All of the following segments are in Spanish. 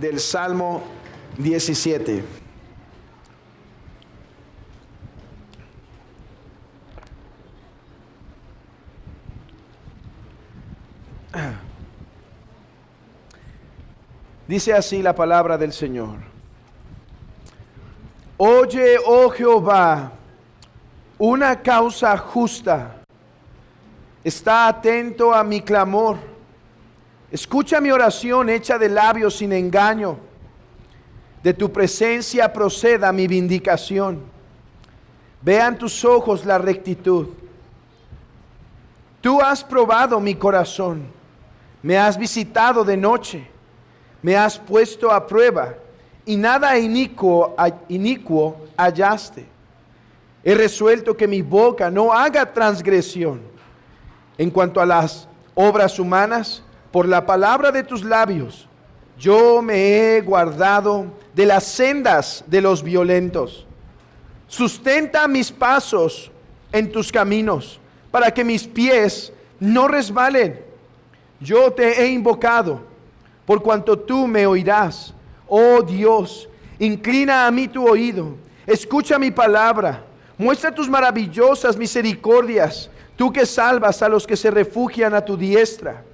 del Salmo 17. Dice así la palabra del Señor. Oye, oh Jehová, una causa justa. Está atento a mi clamor. Escucha mi oración hecha de labios sin engaño. De tu presencia proceda mi vindicación. Vean tus ojos la rectitud. Tú has probado mi corazón. Me has visitado de noche. Me has puesto a prueba y nada inicuo hallaste. He resuelto que mi boca no haga transgresión. En cuanto a las obras humanas, por la palabra de tus labios, yo me he guardado de las sendas de los violentos. Sustenta mis pasos en tus caminos, para que mis pies no resbalen. Yo te he invocado, por cuanto tú me oirás. Oh Dios, inclina a mí tu oído, escucha mi palabra, muestra tus maravillosas misericordias, tú que salvas a los que se refugian a tu diestra,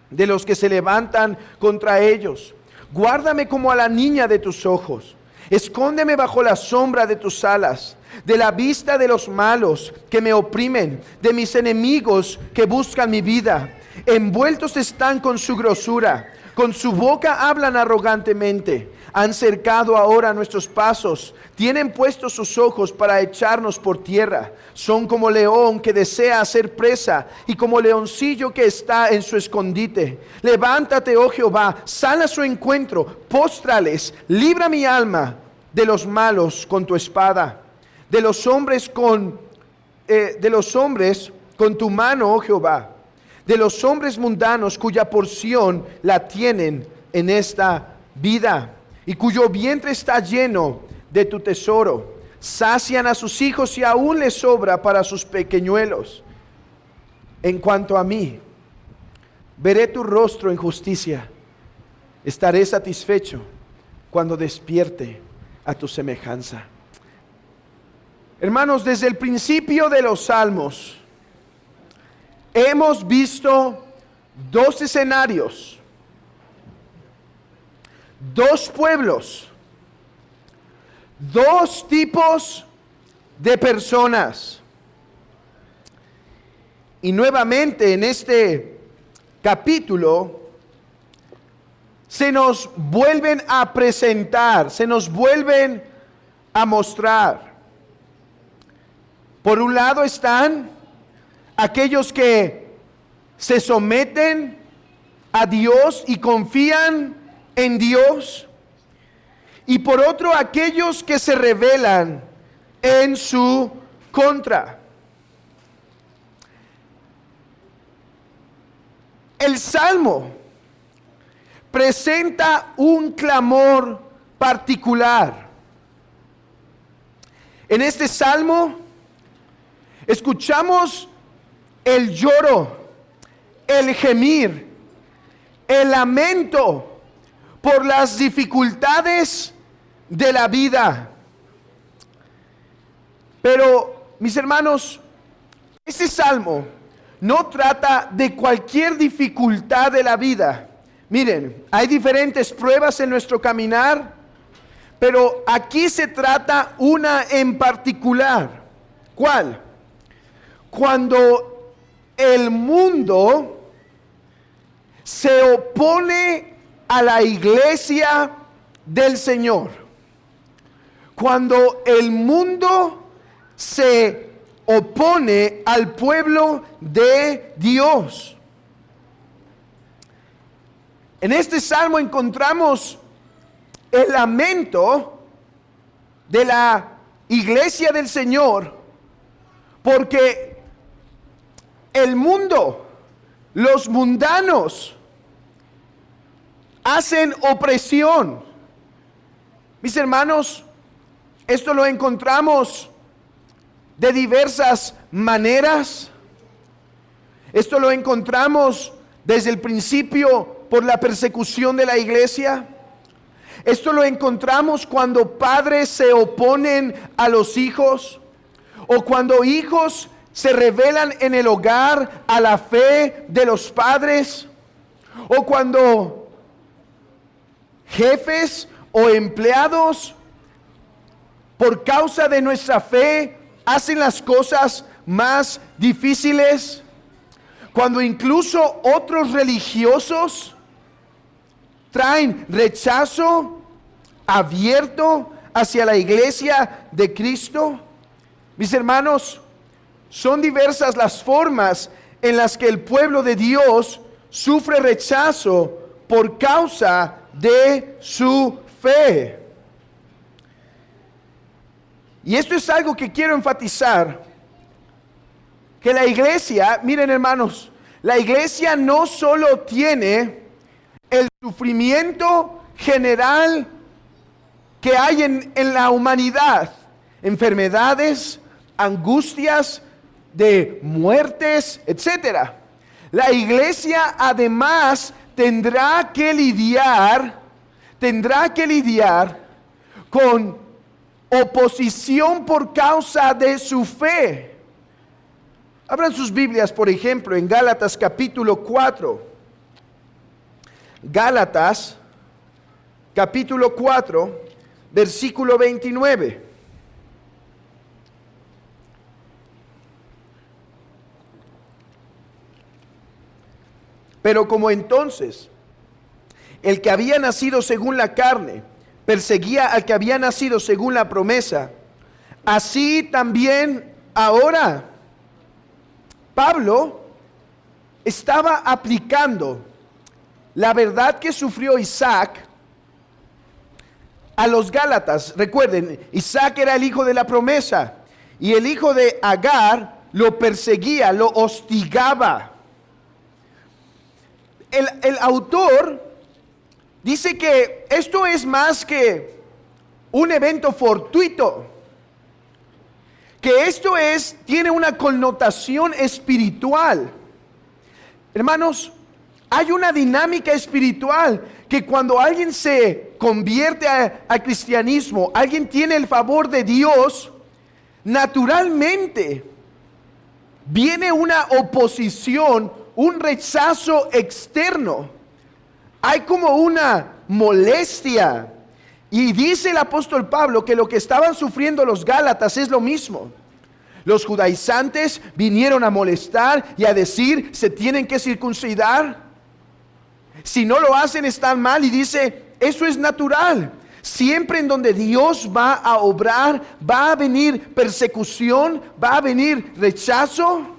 de los que se levantan contra ellos. Guárdame como a la niña de tus ojos, escóndeme bajo la sombra de tus alas, de la vista de los malos que me oprimen, de mis enemigos que buscan mi vida. Envueltos están con su grosura, con su boca hablan arrogantemente. Han cercado ahora nuestros pasos, tienen puestos sus ojos para echarnos por tierra. Son como león que desea hacer presa y como leoncillo que está en su escondite. Levántate, oh Jehová, sal a su encuentro, póstrales, libra mi alma de los malos con tu espada, de los hombres con tu mano, oh Jehová, de los hombres mundanos cuya porción la tienen en esta vida y cuyo vientre está lleno de tu tesoro. Sacian a sus hijos y aún les sobra para sus pequeñuelos. En cuanto a mí, veré tu rostro en justicia. Estaré satisfecho cuando despierte a tu semejanza. Hermanos, desde el principio de los salmos, hemos visto dos escenarios, dos pueblos, dos tipos de personas. Y nuevamente en este capítulo se nos vuelven a presentar, se nos vuelven a mostrar. Por un lado están aquellos que se someten a Dios y confían en Dios. Y por otro, aquellos que se rebelan en su contra. El Salmo presenta un clamor particular. En este Salmo escuchamos el lloro, el gemir, el lamento por las dificultades de la vida. Pero, mis hermanos, este salmo no trata de cualquier dificultad de la vida. Miren, hay diferentes pruebas en nuestro caminar, pero aquí se trata una en particular. ¿Cuál? Cuando el mundo se opone a la iglesia del Señor. Cuando el mundo se opone al pueblo de Dios. En este salmo encontramos el lamento de la iglesia del Señor, porque el mundo, los mundanos, hacen opresión. Mis hermanos, esto lo encontramos de diversas maneras. Esto lo encontramos desde el principio por la persecución de la iglesia. Esto lo encontramos cuando padres se oponen a los hijos, o cuando hijos se rebelan en el hogar a la fe de los padres, o cuando jefes o empleados por causa de nuestra fe hacen las cosas más difíciles, cuando incluso otros religiosos traen rechazo abierto hacia la iglesia de Cristo. Mis hermanos, son diversas las formas en las que el pueblo de Dios sufre rechazo por causa de su fe. Y esto es algo que quiero enfatizar, que la iglesia, miren hermanos, la iglesia no solo tiene el sufrimiento general que hay en la humanidad, enfermedades, angustias, de muertes, etc. La iglesia además tendrá que lidiar con oposición por causa de su fe. Abran sus Biblias, por ejemplo, en Gálatas capítulo 4. Gálatas capítulo 4, versículo 29. Pero como entonces el que había nacido según la carne perseguía al que había nacido según la promesa, así también ahora Pablo estaba aplicando la verdad que sufrió Isaac a los Gálatas. Recuerden, Isaac era el hijo de la promesa y el hijo de Agar lo perseguía, lo hostigaba. El autor dice que esto es más que un evento fortuito, que esto tiene una connotación espiritual. Hermanos, hay una dinámica espiritual que cuando alguien se convierte al cristianismo, alguien tiene el favor de Dios, naturalmente viene una oposición, un rechazo externo. Hay como una molestia. Y dice el apóstol Pablo que lo que estaban sufriendo los Gálatas es lo mismo. Los judaizantes vinieron a molestar y a decir, se tienen que circuncidar. Si no lo hacen están mal, y dice, eso es natural. Siempre en donde Dios va a obrar, va a venir persecución, va a venir rechazo.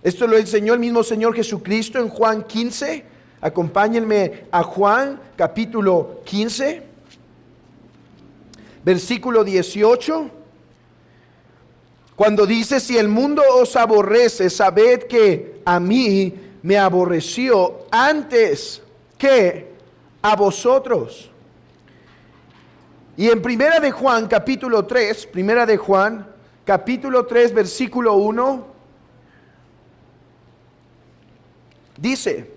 Esto lo enseñó el mismo Señor Jesucristo en Juan 15. Acompáñenme a Juan capítulo 15, versículo 18. Cuando dice, si el mundo os aborrece, sabed que a mí me aborreció antes que a vosotros. Y en Primera de Juan capítulo 3, versículo 1, dice,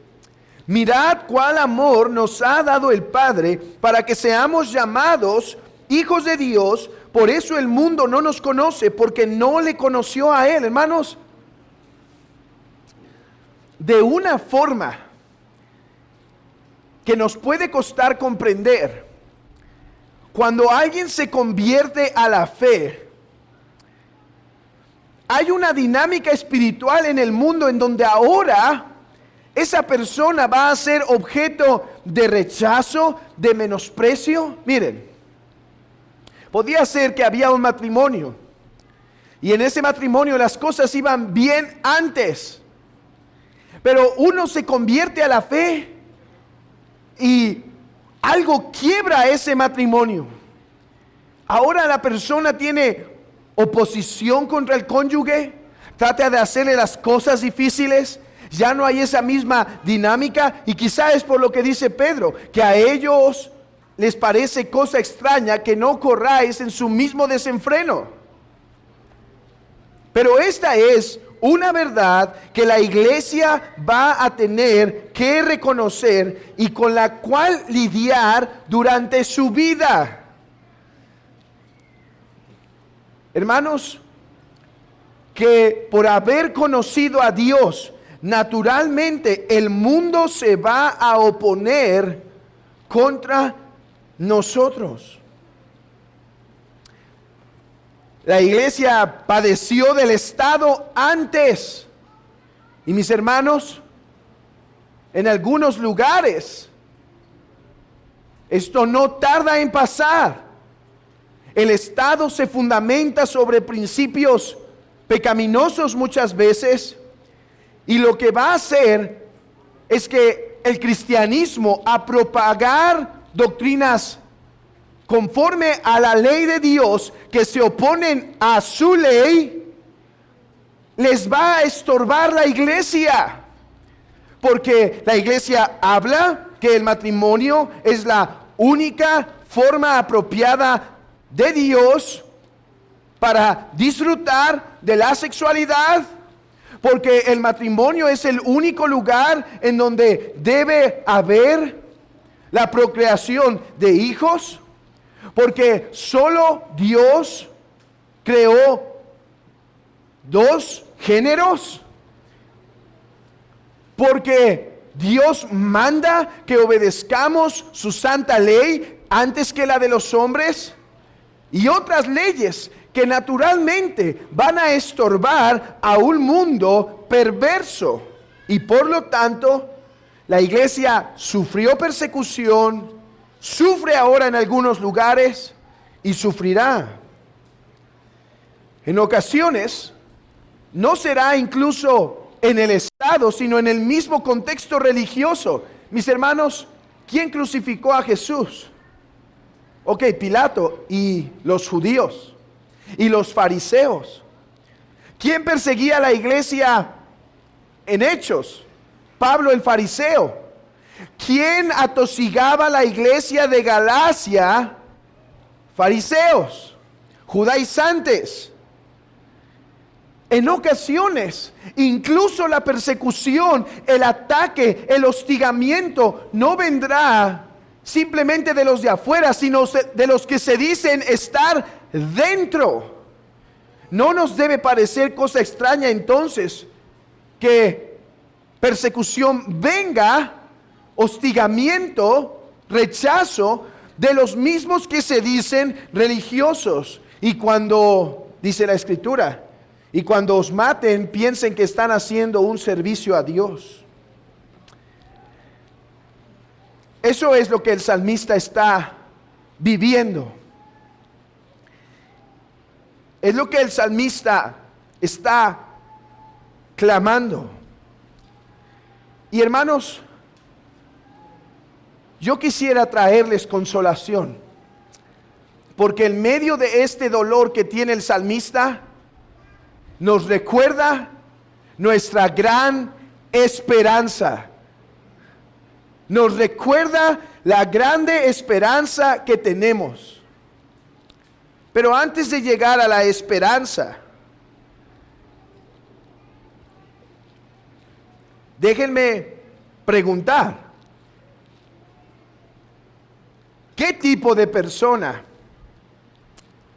mirad cuál amor nos ha dado el Padre para que seamos llamados hijos de Dios. Por eso el mundo no nos conoce, porque no le conoció a Él. Hermanos, de una forma que nos puede costar comprender, cuando alguien se convierte a la fe, hay una dinámica espiritual en el mundo en donde ahora esa persona va a ser objeto de rechazo, de menosprecio. Miren, podía ser que había un matrimonio y en ese matrimonio las cosas iban bien antes, pero uno se convierte a la fe y algo quiebra ese matrimonio. Ahora la persona tiene oposición contra el cónyuge, trata de hacerle las cosas difíciles. Ya no hay esa misma dinámica, y quizá es por lo que dice Pedro, que a ellos les parece cosa extraña que no corráis en su mismo desenfreno. Pero esta es una verdad que la iglesia va a tener que reconocer y con la cual lidiar durante su vida. Hermanos, que por haber conocido a Dios, naturalmente el mundo se va a oponer contra nosotros. La iglesia padeció del Estado antes. Y mis hermanos, en algunos lugares, esto no tarda en pasar. El Estado se fundamenta sobre principios pecaminosos muchas veces. Y lo que va a hacer es que el cristianismo, a propagar doctrinas conforme a la ley de Dios que se oponen a su ley, les va a estorbar la iglesia. Porque la iglesia habla que el matrimonio es la única forma apropiada de Dios para disfrutar de la sexualidad. Porque el matrimonio es el único lugar en donde debe haber la procreación de hijos. Porque solo Dios creó dos géneros. Porque Dios manda que obedezcamos su santa ley antes que la de los hombres. Y otras leyes que naturalmente van a estorbar a un mundo perverso. Y por lo tanto, la iglesia sufrió persecución, sufre ahora en algunos lugares y sufrirá. En ocasiones, no será incluso en el Estado, sino en el mismo contexto religioso. Mis hermanos, ¿quién crucificó a Jesús? Ok, Pilato y los judíos y los fariseos. ¿Quién perseguía a la iglesia en Hechos? Pablo el fariseo. ¿Quién atosigaba la iglesia de Galacia? Fariseos, judaizantes. En ocasiones, incluso la persecución, el ataque, el hostigamiento no vendrá simplemente de los de afuera, sino de los que se dicen estar dentro. No nos debe parecer cosa extraña entonces que persecución venga, hostigamiento, rechazo de los mismos que se dicen religiosos. Y cuando, dice la Escritura, y cuando os maten, piensen que están haciendo un servicio a Dios. Eso es lo que el salmista está viviendo. Es lo que el salmista está clamando. Y hermanos, yo quisiera traerles consolación, porque en medio de este dolor que tiene el salmista, nos recuerda nuestra gran esperanza. Nos recuerda la grande esperanza que tenemos. Pero antes de llegar a la esperanza, déjenme preguntar, ¿qué tipo de persona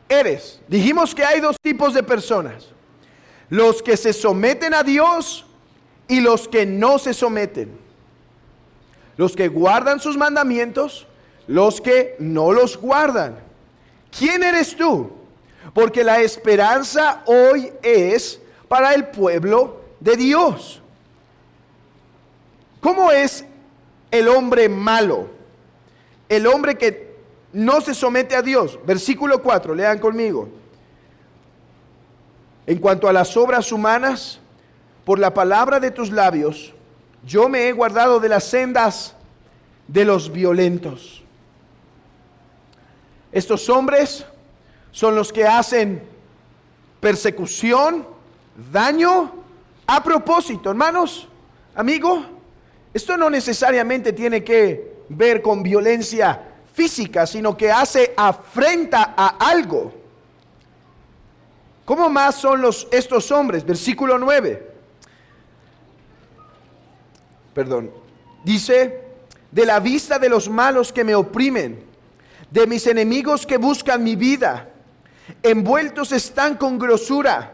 eres? Dijimos que hay dos tipos de personas: los que se someten a Dios y los que no se someten. Los que guardan sus mandamientos, los que no los guardan. ¿Quién eres tú? Porque la esperanza hoy es para el pueblo de Dios. ¿Cómo es el hombre malo? El hombre que no se somete a Dios. Versículo 4, lean conmigo. En cuanto a las obras humanas, por la palabra de tus labios, yo me he guardado de las sendas de los violentos. Estos hombres son los que hacen persecución, daño a propósito. Hermanos, amigo, esto no necesariamente tiene que ver con violencia física, sino que hace afrenta a algo. ¿Cómo más son estos hombres? Versículo 9. Perdón. Dice, de la vista de los malos que me oprimen, de mis enemigos que buscan mi vida. Envueltos están con grosura,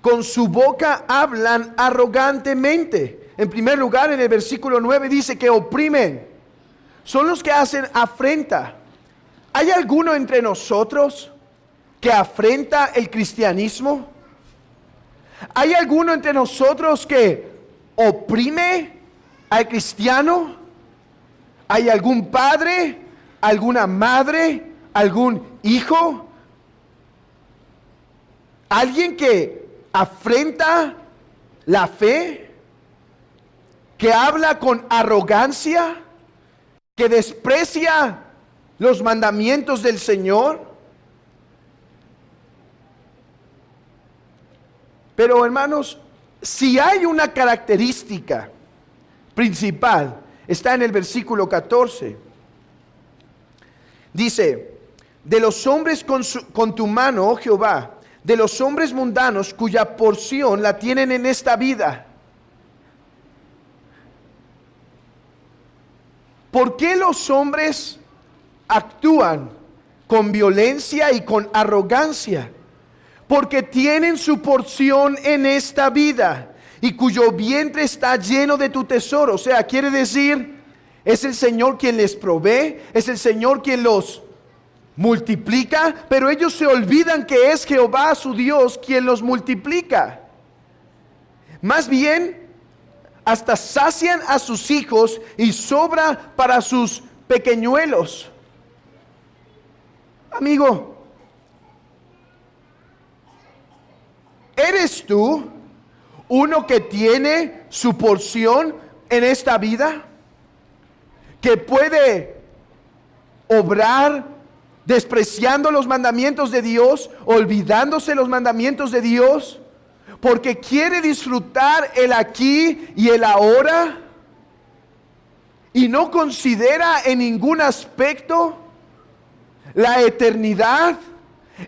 con su boca hablan arrogantemente. En primer lugar, en el versículo 9 dice que oprimen. Son los que hacen afrenta. ¿Hay alguno entre nosotros que afrenta el cristianismo? ¿Hay alguno entre nosotros que oprime al cristiano? ¿Hay algún padre, alguna madre, algún hijo? ¿Alguien que afrenta la fe? ¿Que habla con arrogancia? ¿Que desprecia los mandamientos del Señor? Pero hermanos, si hay una característica principal, está en el versículo 14. Dice, de los hombres con tu mano, oh Jehová, de los hombres mundanos cuya porción la tienen en esta vida. ¿Por qué los hombres actúan con violencia y con arrogancia? Porque tienen su porción en esta vida y cuyo vientre está lleno de tu tesoro. O sea, quiere decir, es el Señor quien les provee, es el Señor quien los multiplica, pero ellos se olvidan que es Jehová su Dios quien los multiplica. Más bien, hasta sacian a sus hijos y sobra para sus pequeñuelos. Amigo, ¿eres tú uno que tiene su porción en esta vida? ¿Que puede obrar despreciando los mandamientos de Dios, olvidándose los mandamientos de Dios, porque quiere disfrutar el aquí y el ahora y no considera en ningún aspecto la eternidad,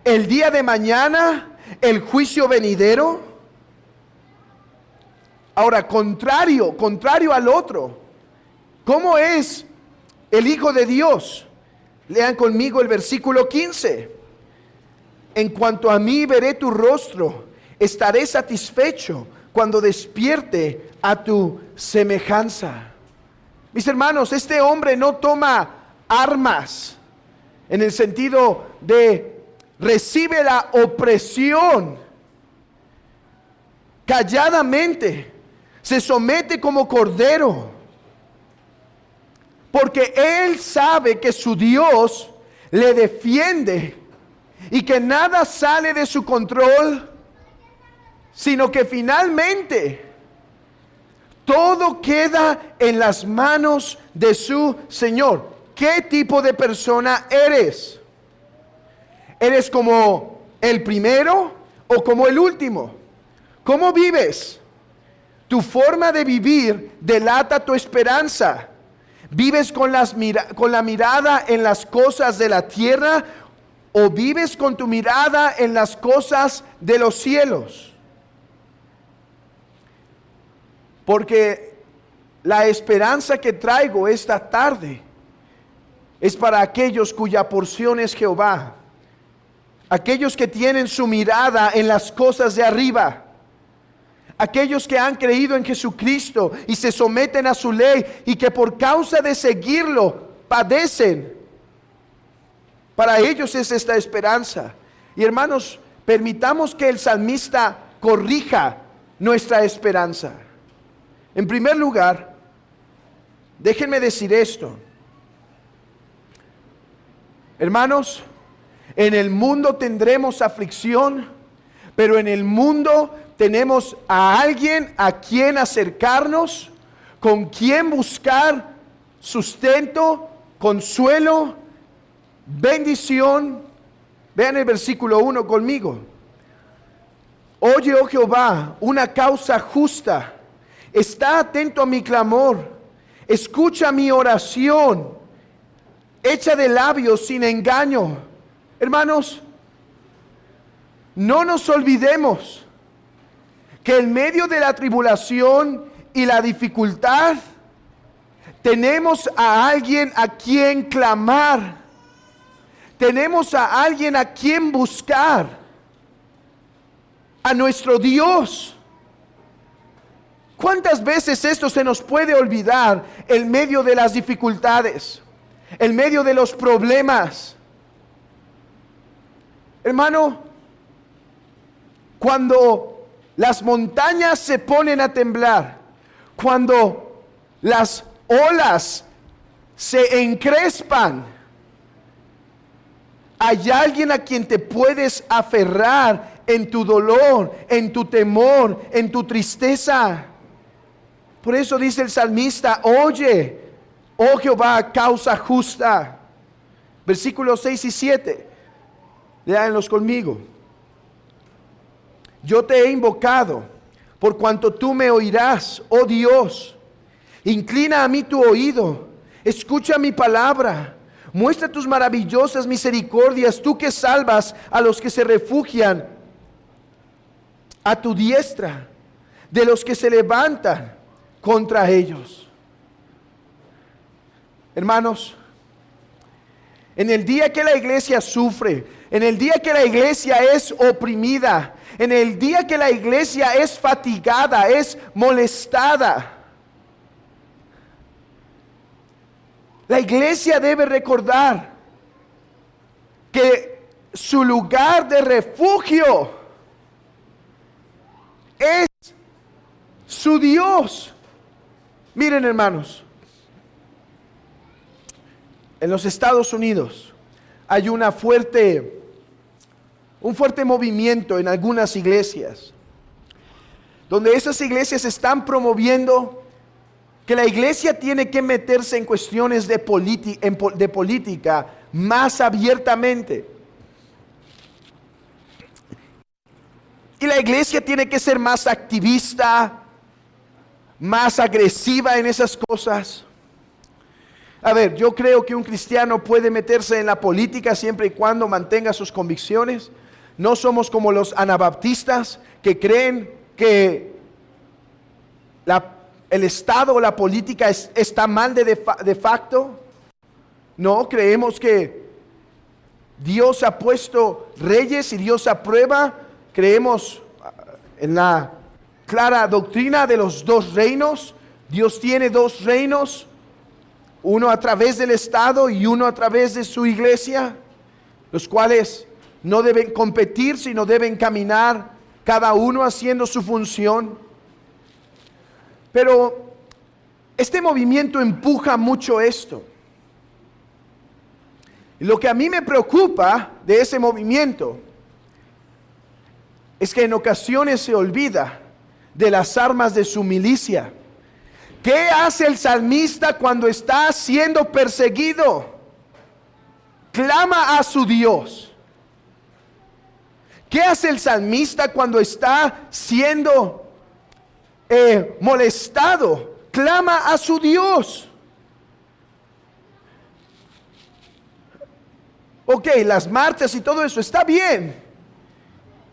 el día de mañana, el juicio venidero? Ahora, contrario al otro, ¿cómo es el Hijo de Dios? Lean conmigo el versículo 15. En cuanto a mí, veré tu rostro, estaré satisfecho cuando despierte a tu semejanza. Mis hermanos, este hombre no toma armas en el sentido de recibe la opresión calladamente, se somete como cordero, porque él sabe que su Dios le defiende y que nada sale de su control, sino que finalmente todo queda en las manos de su Señor. ¿Qué tipo de persona eres? ¿Eres como el primero o como el último? ¿Cómo vives? Tu forma de vivir delata tu esperanza. ¿Vives con la mirada en las cosas de la tierra o vives con tu mirada en las cosas de los cielos? Porque la esperanza que traigo esta tarde es para aquellos cuya porción es Jehová, aquellos que tienen su mirada en las cosas de arriba, aquellos que han creído en Jesucristo y se someten a su ley y que por causa de seguirlo padecen. Para ellos es esta esperanza. Y hermanos, permitamos que el salmista corrija nuestra esperanza. En primer lugar, déjenme decir esto. Hermanos, en el mundo tendremos aflicción, pero en el mundo tenemos a alguien a quien acercarnos, con quien buscar sustento, consuelo, bendición. Vean el versículo 1 conmigo. Oye, oh Jehová, una causa justa. Está atento a mi clamor. Escucha mi oración. Hecha de labios sin engaño. Hermanos, no nos olvidemos que en medio de la tribulación y la dificultad, Tenemos a alguien a quien clamar. Tenemos a alguien a quien buscar. A nuestro Dios. ¿Cuántas veces esto se nos puede olvidar en medio de las dificultades, en medio de los problemas? Hermano, cuando las montañas se ponen a temblar, cuando las olas se encrespan, hay alguien a quien te puedes aferrar en tu dolor, en tu temor, en tu tristeza. Por eso dice el salmista: oye, oh Jehová, causa justa. Versículos 6 y 7. Léanlos conmigo. Yo te he invocado, por cuanto tú me oirás, oh Dios. Inclina a mí tu oído, escucha mi palabra. Muestra tus maravillosas misericordias, tú que salvas a los que se refugian a tu diestra, de los que se levantan contra ellos. Hermanos, en el día que la iglesia sufre, en el día que la iglesia es oprimida, en el día que la iglesia es fatigada, es molestada, la iglesia debe recordar que su lugar de refugio es su Dios. Miren, hermanos, en los Estados Unidos hay un fuerte movimiento en algunas iglesias, donde esas iglesias están promoviendo que la iglesia tiene que meterse en cuestiones de política más abiertamente. Y la iglesia tiene que ser más activista, más agresiva en esas cosas. A ver, yo creo que un cristiano puede meterse en la política siempre y cuando mantenga sus convicciones. No somos como los anabaptistas que creen que el Estado o la política está mal de facto. No, creemos que Dios ha puesto reyes y Dios aprueba. Creemos en la clara doctrina de los dos reinos. Dios tiene dos reinos, uno a través del Estado y uno a través de su iglesia, los cuales no deben competir, sino deben caminar cada uno haciendo su función. Pero este movimiento empuja mucho esto. Y lo que a mí me preocupa de ese movimiento es que en ocasiones se olvida de las armas de su milicia. ¿Qué hace el salmista cuando está siendo perseguido? Clama a su Dios. ¿Qué hace el salmista cuando está siendo molestado? Clama a su Dios. Ok, las marchas y todo eso está bien.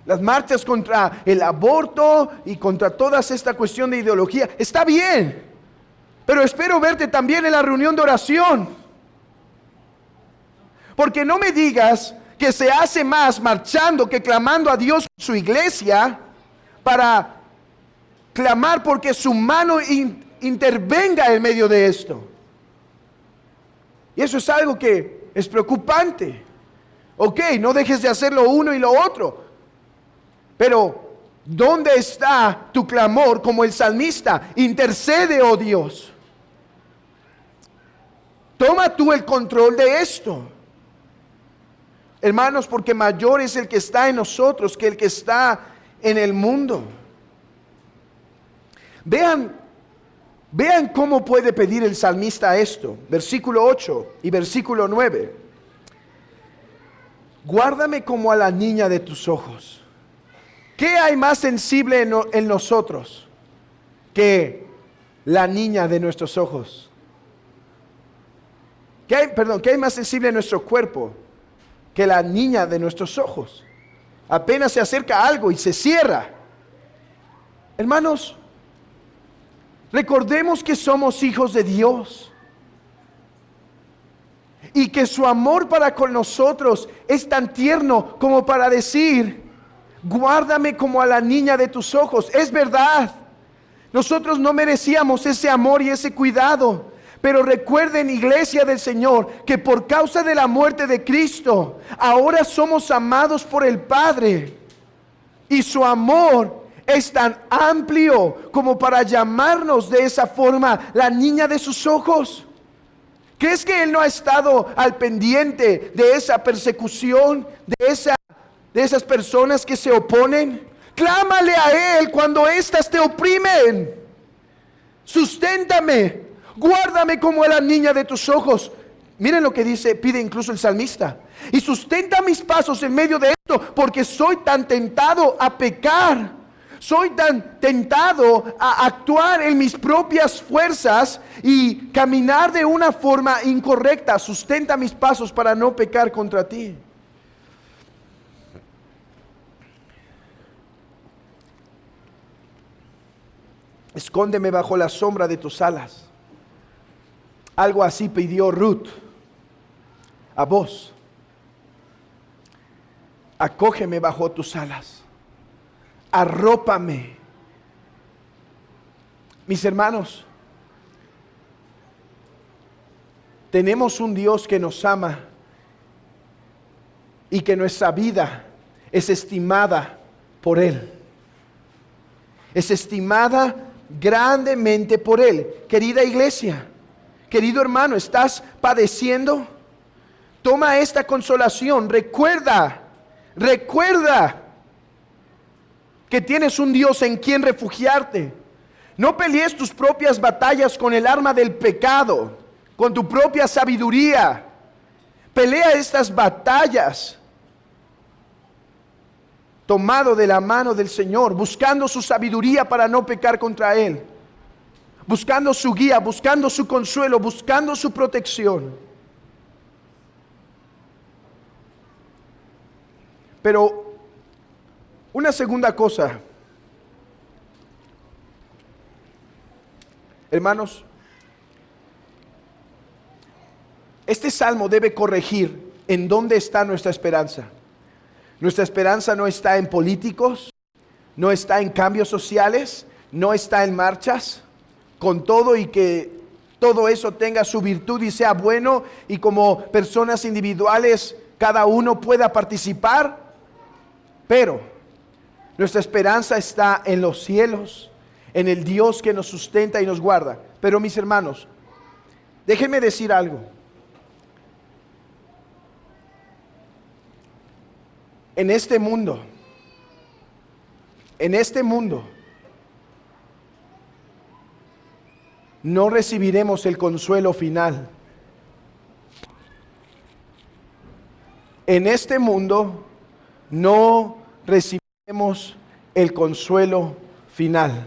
Las marchas contra el aborto y contra toda esta cuestión de ideología está bien. Pero espero verte también en la reunión de oración. Porque no me digas que se hace más marchando que clamando a Dios en su iglesia para clamar porque su mano intervenga en medio de esto. Y eso es algo que es preocupante. Ok, no dejes de hacer lo uno y lo otro. Pero, ¿dónde está tu clamor como el salmista? Intercede, oh Dios. Toma tú el control de esto. Hermanos, porque mayor es el que está en nosotros que el que está en el mundo. Vean cómo puede pedir el salmista esto. Versículo 8 y versículo 9. Guárdame como a la niña de tus ojos. ¿Qué hay más sensible en nosotros que la niña de nuestros ojos? ¿Qué hay más sensible en nuestro cuerpo que la niña de nuestros ojos? Apenas se acerca algo y se cierra. Hermanos, Recordemos que somos hijos de Dios y que su amor para con nosotros es tan tierno como para decir: guárdame como a la niña de tus ojos. Es verdad, nosotros no merecíamos ese amor y ese cuidado, pero recuerden, iglesia del Señor, que por causa de la muerte de Cristo, ahora somos amados por el Padre, y su amor es tan amplio como para llamarnos de esa forma la niña de sus ojos. ¿Crees que Él no ha estado al pendiente de esa persecución, de esas personas que se oponen? Clámale a Él cuando éstas te oprimen. Susténtame, guárdame como a la niña de tus ojos. Miren lo que pide incluso el salmista: y sustenta mis pasos en medio de esto, porque soy tan tentado a pecar. Soy tan tentado a actuar en mis propias fuerzas y caminar de una forma incorrecta. Sustenta mis pasos para no pecar contra ti. Escóndeme bajo la sombra de tus alas. Algo así pidió Ruth a vos. Acógeme bajo tus alas. Arrópame. Mis hermanos, tenemos un Dios que nos ama y que nuestra vida es estimada por Él. Es estimada grandemente por Él. Querida iglesia, querido hermano, ¿estás padeciendo? Toma esta consolación. Recuerda que tienes un Dios en quien refugiarte. No pelees tus propias batallas con el arma del pecado, con tu propia sabiduría. Pelea estas batallas tomado de la mano del Señor, buscando su sabiduría para no pecar contra Él, buscando su guía, buscando su consuelo, buscando su protección. Pero una segunda cosa, hermanos, este salmo debe corregir en dónde está nuestra esperanza. Nuestra esperanza no está en políticos, no está en cambios sociales, no está en marchas, con todo y que todo eso tenga su virtud y sea bueno, y como personas individuales cada uno pueda participar, pero nuestra esperanza está en los cielos, en el Dios que nos sustenta y nos guarda. Pero mis hermanos, déjenme decir algo. En este mundo, no recibiremos el consuelo final. En este mundo no recibiremos el consuelo final.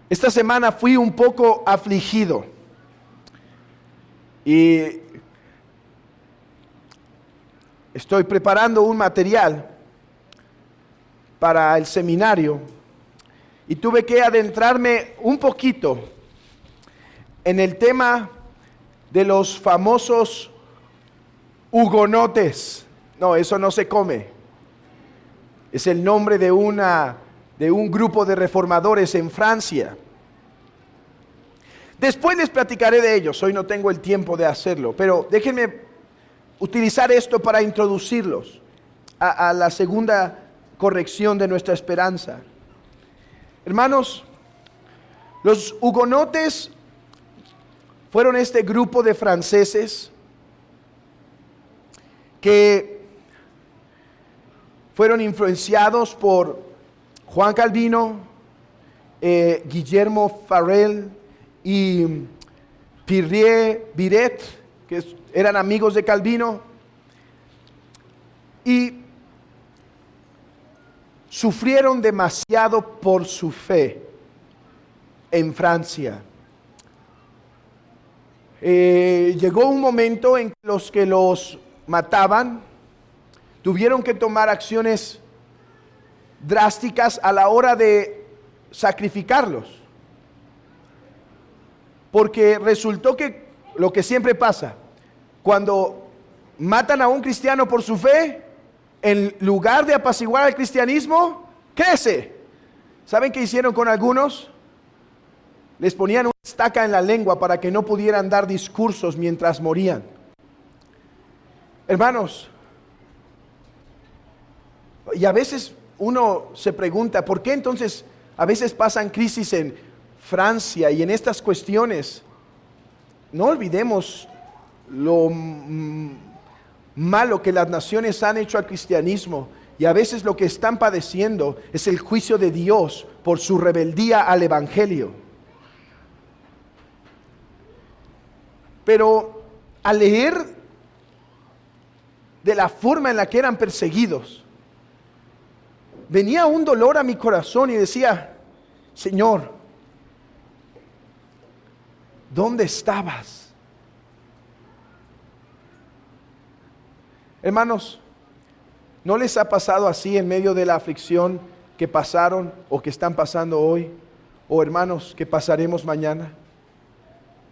Esta semana fui un poco afligido y estoy preparando un material para el seminario y tuve que adentrarme un poquito en el tema de los famosos hugonotes. No, eso no se come. Es el nombre de un grupo de reformadores en Francia. Después les platicaré de ellos. Hoy no tengo el tiempo de hacerlo, pero déjenme utilizar esto para introducirlos a la segunda corrección de nuestra esperanza. Hermanos, los hugonotes fueron este grupo de franceses que fueron influenciados por Juan Calvino, Guillermo Farel y Pierre Viret, que eran amigos de Calvino, y sufrieron demasiado por su fe en Francia. Llegó un momento en que los que los mataban tuvieron que tomar acciones drásticas a la hora de sacrificarlos. Porque resultó que lo que siempre pasa, cuando matan a un cristiano por su fe, en lugar de apaciguar al cristianismo, crece. ¿Saben qué hicieron con algunos? Les ponían una estaca en la lengua para que no pudieran dar discursos mientras morían. Hermanos, y a veces uno se pregunta, ¿por qué entonces a veces pasan crisis en Francia y en estas cuestiones? No olvidemos lo malo que las naciones han hecho al cristianismo, y a veces lo que están padeciendo es el juicio de Dios por su rebeldía al evangelio. Pero al leer de la forma en la que eran perseguidos, venía un dolor a mi corazón y decía, Señor, ¿dónde estabas? Hermanos, ¿no les ha pasado así en medio de la aflicción que pasaron o que están pasando hoy? O hermanos, que pasaremos mañana.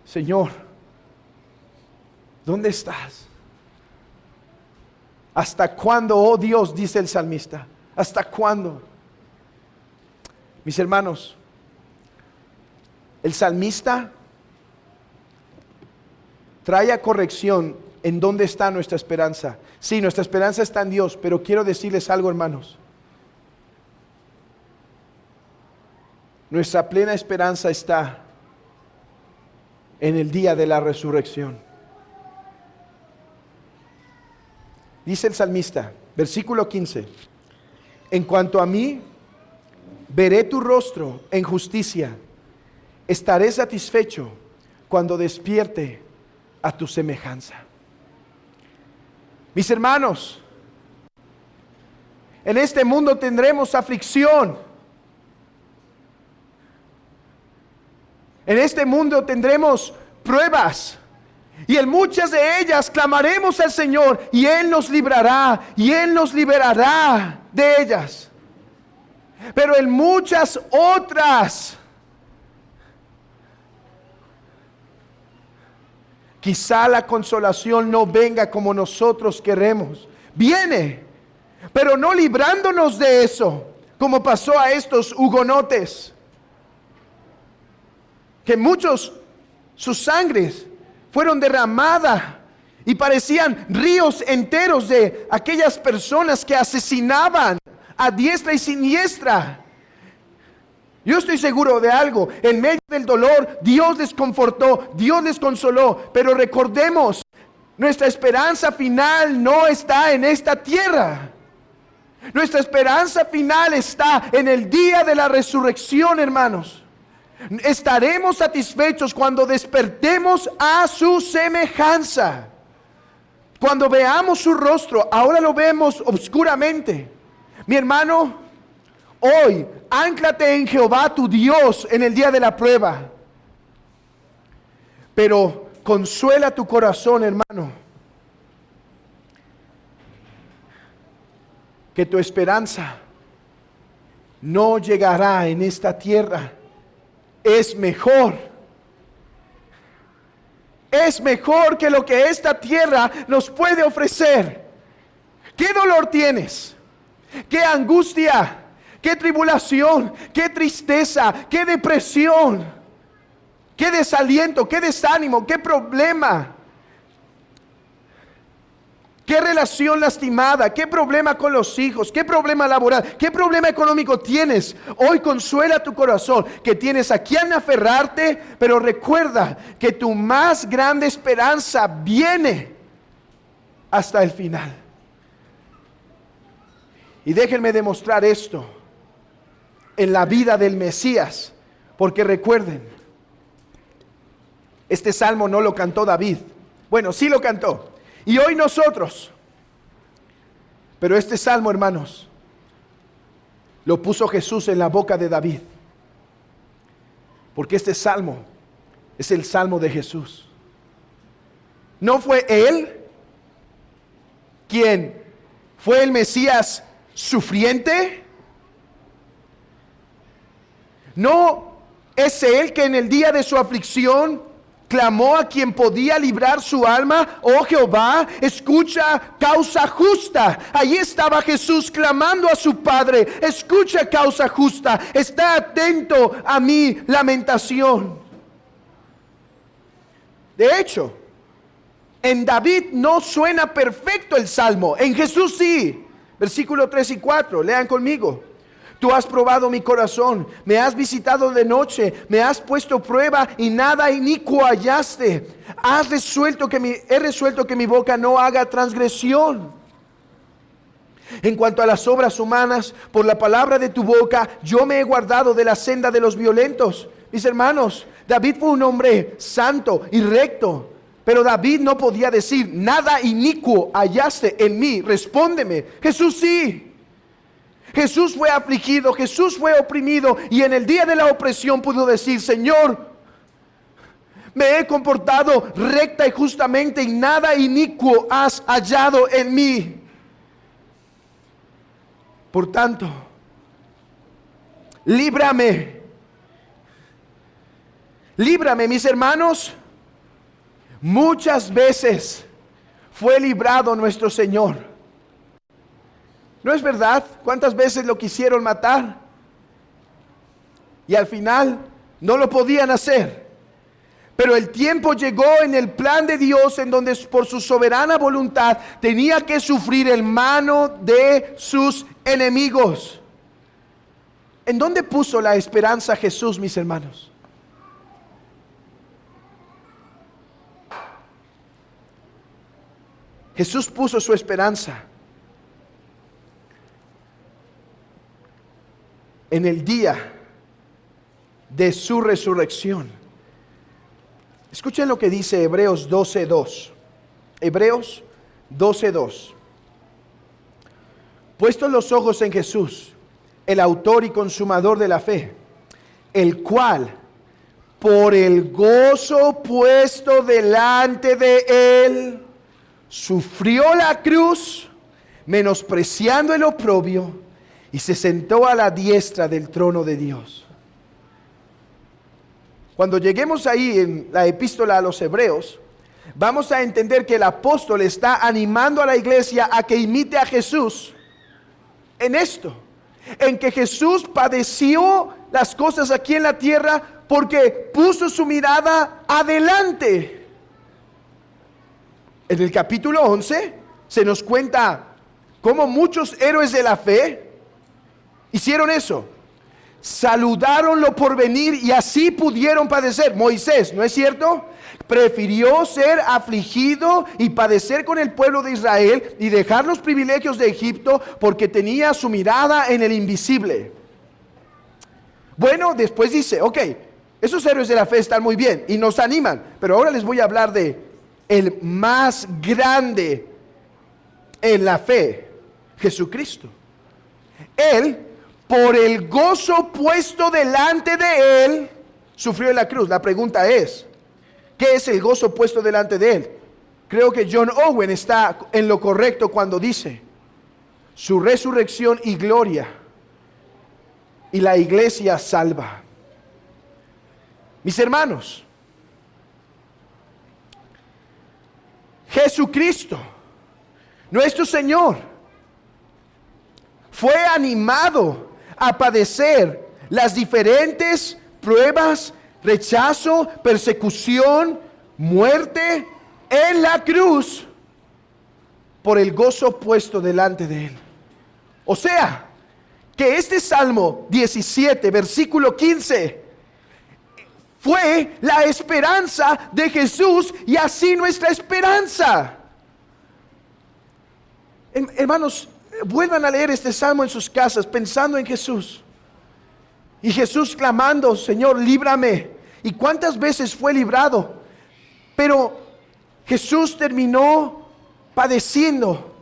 Señor, ¿dónde estás? ¿Hasta cuándo, oh Dios? Dice el salmista. ¿Hasta cuándo? Mis hermanos, el salmista trae a corrección en dónde está nuestra esperanza. Sí, nuestra esperanza está en Dios, pero quiero decirles algo, hermanos. Nuestra plena esperanza está en el día de la resurrección. Dice el salmista, versículo 15, en cuanto a mí, veré tu rostro en justicia, estaré satisfecho cuando despierte a tu semejanza. Mis hermanos, en este mundo tendremos aflicción. En este mundo tendremos pruebas. Y en muchas de ellas clamaremos al Señor y Él nos librará y Él nos liberará de ellas. Pero en muchas otras, quizá la consolación no venga como nosotros queremos. Viene, pero no librándonos de eso, como pasó a estos hugonotes, que muchos, sus sangres fueron derramadas y parecían ríos enteros de aquellas personas que asesinaban a diestra y siniestra. Yo estoy seguro de algo, en medio del dolor Dios les confortó, Dios les consoló, pero recordemos, nuestra esperanza final no está en esta tierra. Nuestra esperanza final está en el día de la resurrección, hermanos. Estaremos satisfechos cuando despertemos a su semejanza. Cuando veamos su rostro, ahora lo vemos oscuramente. Mi hermano, hoy ánclate en Jehová tu Dios en el día de la prueba. Pero consuela tu corazón, hermano, que tu esperanza no llegará en esta tierra. Es mejor que lo que esta tierra nos puede ofrecer. ¿Qué dolor tienes? ¿Qué angustia? ¿Qué tribulación? ¿Qué tristeza? ¿Qué depresión? ¿Qué desaliento? ¿Qué desánimo? ¿Qué problema? ¿Qué relación lastimada? ¿Qué problema con los hijos? ¿Qué problema laboral? ¿Qué problema económico tienes? Hoy consuela tu corazón que tienes a quien aferrarte, pero recuerda que tu más grande esperanza viene hasta el final. Y déjenme demostrar esto en la vida del Mesías, porque recuerden, este salmo no lo cantó David. Bueno, sí lo cantó. Y hoy nosotros, pero este salmo, hermanos, lo puso Jesús en la boca de David. Porque este salmo es el salmo de Jesús. ¿No fue Él quien fue el Mesías sufriente? ¿No es Él que en el día de su aflicción clamó a quien podía librar su alma? Oh Jehová, escucha causa justa. Allí estaba Jesús clamando a su Padre. Escucha causa justa. Está atento a mi lamentación. De hecho, en David no suena perfecto el salmo. En Jesús sí. Versículo 3 y 4. Lean conmigo. Tú has probado mi corazón, me has visitado de noche, me has puesto prueba y nada inicuo hallaste. He resuelto que mi boca no haga transgresión. En cuanto a las obras humanas, por la palabra de tu boca, yo me he guardado de la senda de los violentos. Mis hermanos, David fue un hombre santo y recto. Pero David no podía decir, nada inicuo hallaste en mí, respóndeme. Jesús sí. Jesús fue afligido, Jesús fue oprimido, y en el día de la opresión pudo decir, Señor, me he comportado recta y justamente, y nada inicuo has hallado en mí. Por tanto, líbrame, mis hermanos. Muchas veces fue librado nuestro Señor. ¿No es verdad? ¿Cuántas veces lo quisieron matar? Y al final no lo podían hacer. Pero el tiempo llegó en el plan de Dios en donde por su soberana voluntad tenía que sufrir en mano de sus enemigos. ¿En dónde puso la esperanza Jesús, mis hermanos? Jesús puso su esperanza en el día de su resurrección. Escuchen lo que dice Hebreos 12:2. Hebreos 12:2. Puestos los ojos en Jesús, el autor y consumador de la fe, el cual, por el gozo puesto delante de él, sufrió la cruz, menospreciando el oprobio, y se sentó a la diestra del trono de Dios. Cuando lleguemos ahí en la epístola a los Hebreos, vamos a entender que el apóstol está animando a la iglesia a que imite a Jesús en esto, en que Jesús padeció las cosas aquí en la tierra porque puso su mirada adelante. En el capítulo 11 se nos cuenta cómo muchos héroes de la fe hicieron eso. Saludaron lo porvenir y así pudieron padecer. Moisés, ¿no es cierto? Prefirió ser afligido y padecer con el pueblo de Israel y dejar los privilegios de Egipto porque tenía su mirada en el invisible. Bueno, después dice, ok, esos héroes de la fe están muy bien y nos animan, pero ahora les voy a hablar de el más grande en la fe, Jesucristo. Él, por el gozo puesto delante de él, sufrió en la cruz. La pregunta es, ¿qué es el gozo puesto delante de él? Creo que John Owen está en lo correcto cuando dice, su resurrección y gloria, y la iglesia salva. Mis hermanos, Jesucristo, nuestro Señor, fue animado a padecer las diferentes pruebas, rechazo, persecución, muerte en la cruz por el gozo puesto delante de él. O sea, que este Salmo 17, versículo 15, fue la esperanza de Jesús y así nuestra esperanza. Hermanos, vuelvan a leer este salmo en sus casas pensando en Jesús. Y Jesús clamando, Señor, líbrame. ¿Y cuántas veces fue librado? Pero Jesús terminó padeciendo.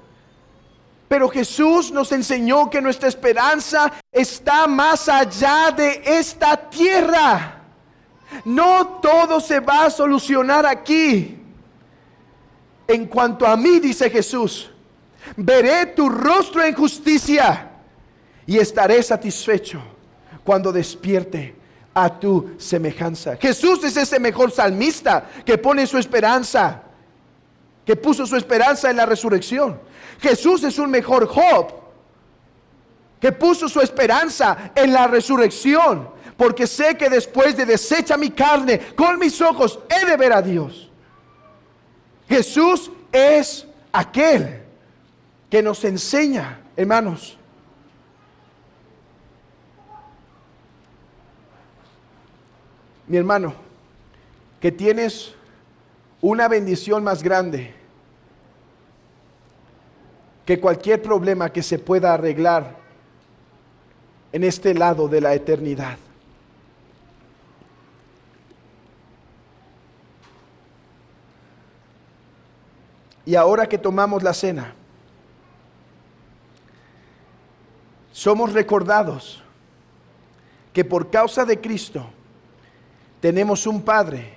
Pero Jesús nos enseñó que nuestra esperanza está más allá de esta tierra. No todo se va a solucionar aquí. En cuanto a mí, dice Jesús, veré tu rostro en justicia y estaré satisfecho cuando despierte a tu semejanza. Jesús es ese mejor salmista que pone su esperanza, que puso su esperanza en la resurrección. Jesús es un mejor Job que puso su esperanza en la resurrección, porque sé que después de deshecha mi carne, con mis ojos he de ver a Dios. Jesús es aquel que nos enseña, hermanos, mi hermano, que tienes una bendición más grande que cualquier problema que se pueda arreglar en este lado de la eternidad. Y ahora que tomamos la cena, somos recordados que por causa de Cristo tenemos un Padre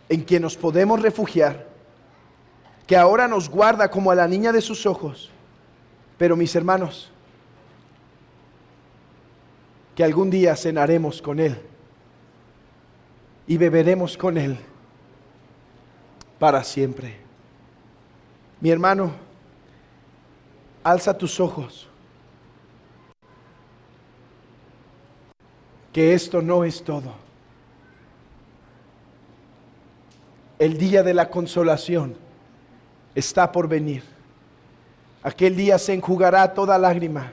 en quien nos podemos refugiar, que ahora nos guarda como a la niña de sus ojos. Pero mis hermanos, que algún día cenaremos con Él y beberemos con Él para siempre. Mi hermano, alza tus ojos, que esto no es todo. El día de la consolación está por venir. Aquel día se enjugará toda lágrima.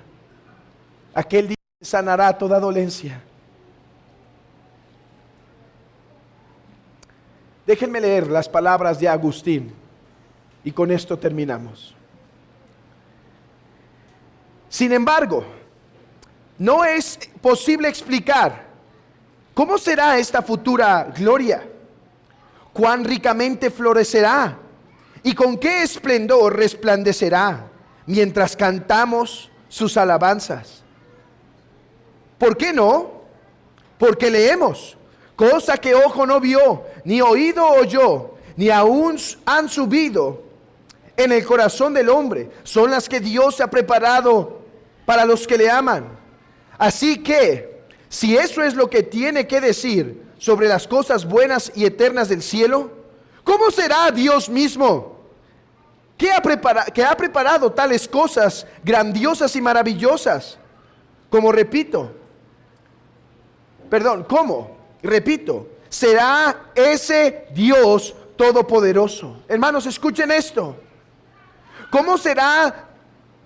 Aquel día se sanará toda dolencia. Déjenme leer las palabras de Agustín y con esto terminamos. Sin embargo, no es posible explicar cómo será esta futura gloria, cuán ricamente florecerá y con qué esplendor resplandecerá mientras cantamos sus alabanzas. ¿Por qué no? Porque leemos, cosa que ojo no vio, ni oído oyó, ni aún han subido en el corazón del hombre, son las que Dios ha preparado para los que le aman. Así que, si eso es lo que tiene que decir sobre las cosas buenas y eternas del cielo, ¿cómo será Dios mismo, que ha preparado tales cosas grandiosas y maravillosas? Repito, será ese Dios todopoderoso. Hermanos, escuchen esto. ¿Cómo será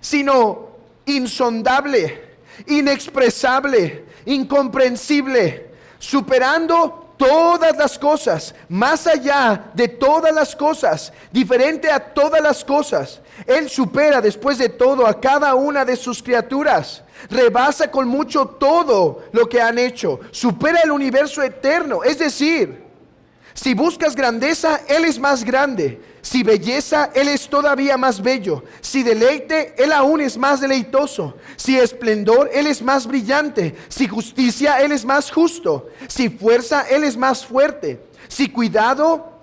sino insondable, inexpresable, incomprensible, superando todas las cosas, más allá de todas las cosas, diferente a todas las cosas? Él supera después de todo a cada una de sus criaturas, rebasa con mucho todo lo que han hecho, supera el universo eterno. Es decir, si buscas grandeza, Él es más grande. Si belleza, Él es todavía más bello. Si deleite, Él aún es más deleitoso. Si esplendor, Él es más brillante. Si justicia, Él es más justo. Si fuerza, Él es más fuerte. Si cuidado,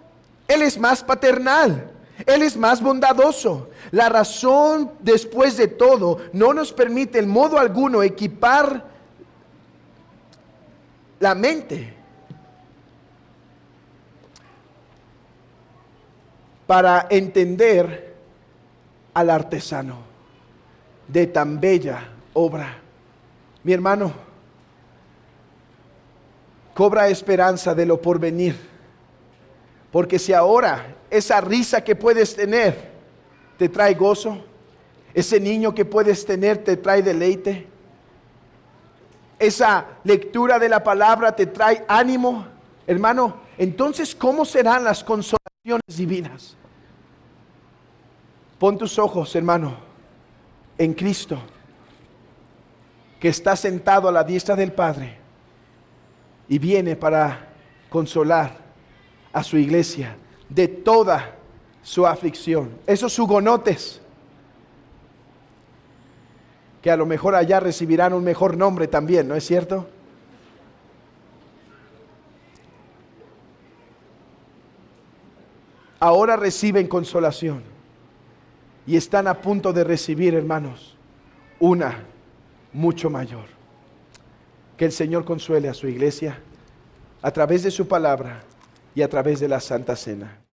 Él es más paternal. Él es más bondadoso. La razón, después de todo, no nos permite en modo alguno equipar la mente para entender al artesano de tan bella obra. Mi hermano, cobra esperanza de lo porvenir, porque si ahora esa risa que puedes tener te trae gozo, ese niño que puedes tener te trae deleite, esa lectura de la palabra te trae ánimo, hermano, entonces ¿cómo serán las consolaciones divinas? Pon tus ojos, hermano, en Cristo, que está sentado a la diestra del Padre y viene para consolar a su iglesia de toda su aflicción. Esos hugonotes que a lo mejor allá recibirán un mejor nombre también, ¿no es cierto? Ahora reciben consolación. Y están a punto de recibir, hermanos, una mucho mayor. Que el Señor consuele a su iglesia. a través de su palabra y a través de la Santa Cena.